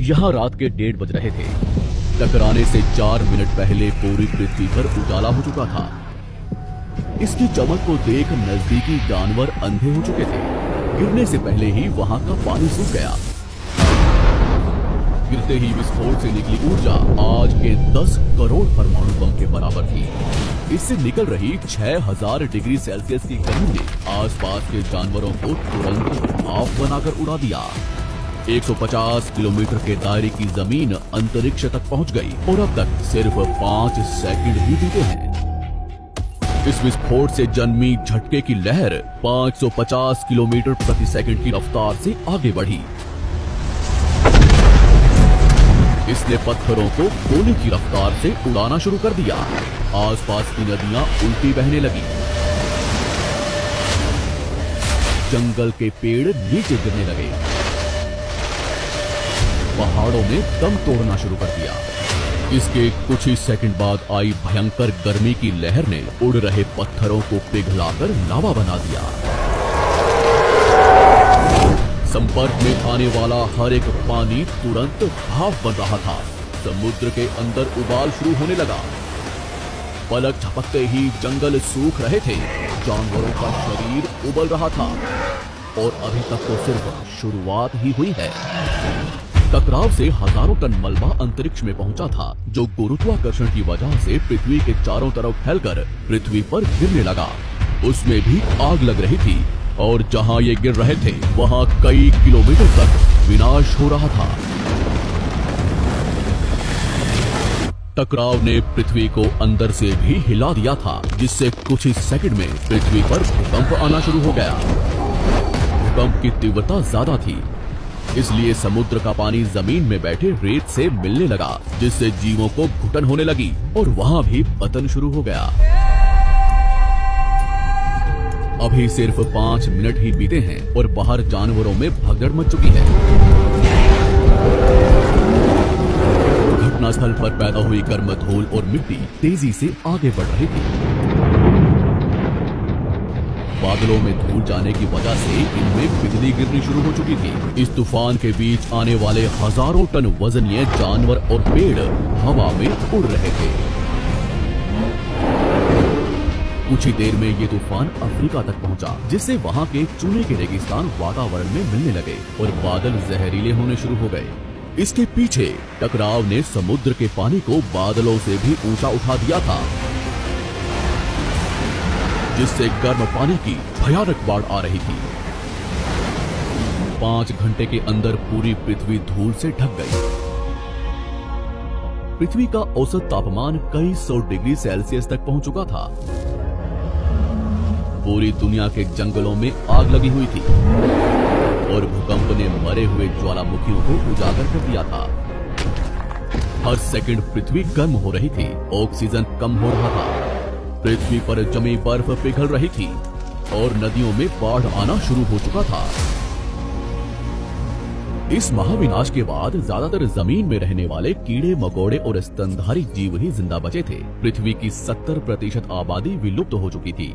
यहाँ रात के 1:30 बज रहे थे। टकराने से 4 मिनट पहले पूरी पृथ्वी पर उजाला हो चुका था। इसकी चमक को देख नजदीकी जानवर अंधे हो चुके थे। गिरने से पहले ही वहां का पानी सूख गया। गिरते ही विस्फोट से निकली ऊर्जा आज के 10 करोड़ परमाणु बम के बराबर थी। इससे निकल रही 6000 डिग्री सेल्सियस की गर्मी ने आसपास के जानवरों को तुरंत भाप बनाकर उड़ा दिया। 150 किलोमीटर के दायरे की जमीन अंतरिक्ष तक पहुंच गई और अब तक सिर्फ 5 सेकंड ही बीते हैं। इस विस्फोट से जन्मी झटके की लहर 550 किलोमीटर प्रति सेकंड की रफ्तार से आगे बढ़ी। इसने पत्थरों को गोली की रफ्तार से उड़ाना शुरू कर दिया। आसपास की नदियां उल्टी बहने लगी। जंगल के पेड़ नीचे गिरने लगे। पहाड़ों ने दम तोड़ना शुरू कर दिया। इसके कुछ ही सेकंड बाद आई भयंकर गर्मी की लहर ने उड़ रहे पत्थरों को पिघलाकर लावा बना दिया। संपर्क में आने वाला हर एक पानी तुरंत भाप बन रहा था। समुद्र के अंदर उबाल शुरू होने लगा। पलक झपकते ही जंगल सूख रहे थे। जानवरों का शरीर उबल रहा था और अभी तक तो सिर्फ शुरुआत ही हुई है। टकराव से हजारों टन मलबा अंतरिक्ष में पहुंचा था, जो गुरुत्वाकर्षण की वजह से पृथ्वी के चारों तरफ फैलकर पृथ्वी पर गिरने लगा। उसमें भी आग लग रही थी और जहां ये गिर रहे थे वहां कई किलोमीटर तक विनाश हो रहा था। टकराव ने पृथ्वी को अंदर से भी हिला दिया था, जिससे कुछ ही सेकंड में पृथ्वी पर भूकंप आना शुरू हो गया। भूकंप की तीव्रता ज्यादा थी, इसलिए समुद्र का पानी जमीन में बैठे रेत से मिलने लगा, जिससे जीवों को घुटन होने लगी और वहां भी पतन शुरू हो गया। अभी सिर्फ 5 मिनट ही बीते हैं और बाहर जानवरों में भगदड़ मच चुकी है। घटनास्थल पर पैदा हुई गर्म धूल और मिट्टी तेजी से आगे बढ़ रही थी। बादलों में धूल जाने की वजह से इनमें बिजली गिरनी शुरू हो चुकी थी। इस तूफान के बीच आने वाले हजारों टन वजनीय जानवर और पेड़ हवा में उड़ रहे थे। कुछ ही देर में ये तूफान अफ्रीका तक पहुंचा, जिससे वहां के चूने के रेगिस्तान वातावरण में मिलने लगे और बादल जहरीले होने शुरू हो गए। इसके पीछे टकराव ने समुद्र के पानी को बादलों से भी ऊंचा उठा दिया था, जिससे गर्म पानी की भयानक बाढ़ आ रही थी। 5 घंटे के अंदर पूरी पृथ्वी धूल से ढक गई। पृथ्वी का औसत तापमान कई 100 डिग्री सेल्सियस तक पहुंच चुका था। पूरी दुनिया के जंगलों में आग लगी हुई थी और भूकंप ने मरे हुए ज्वालामुखियों को उजागर कर दिया था। हर सेकंड पृथ्वी गर्म हो रही थी, ऑक्सीजन कम हो रहा था, पृथ्वी पर जमी बर्फ पिघल रही थी और नदियों में बाढ़ आना शुरू हो चुका था। इस महाविनाश के बाद ज्यादातर जमीन में रहने वाले कीड़े मकोड़े और स्तनधारी जीव ही जिंदा बचे थे। पृथ्वी की 70% आबादी विलुप्त हो चुकी थी।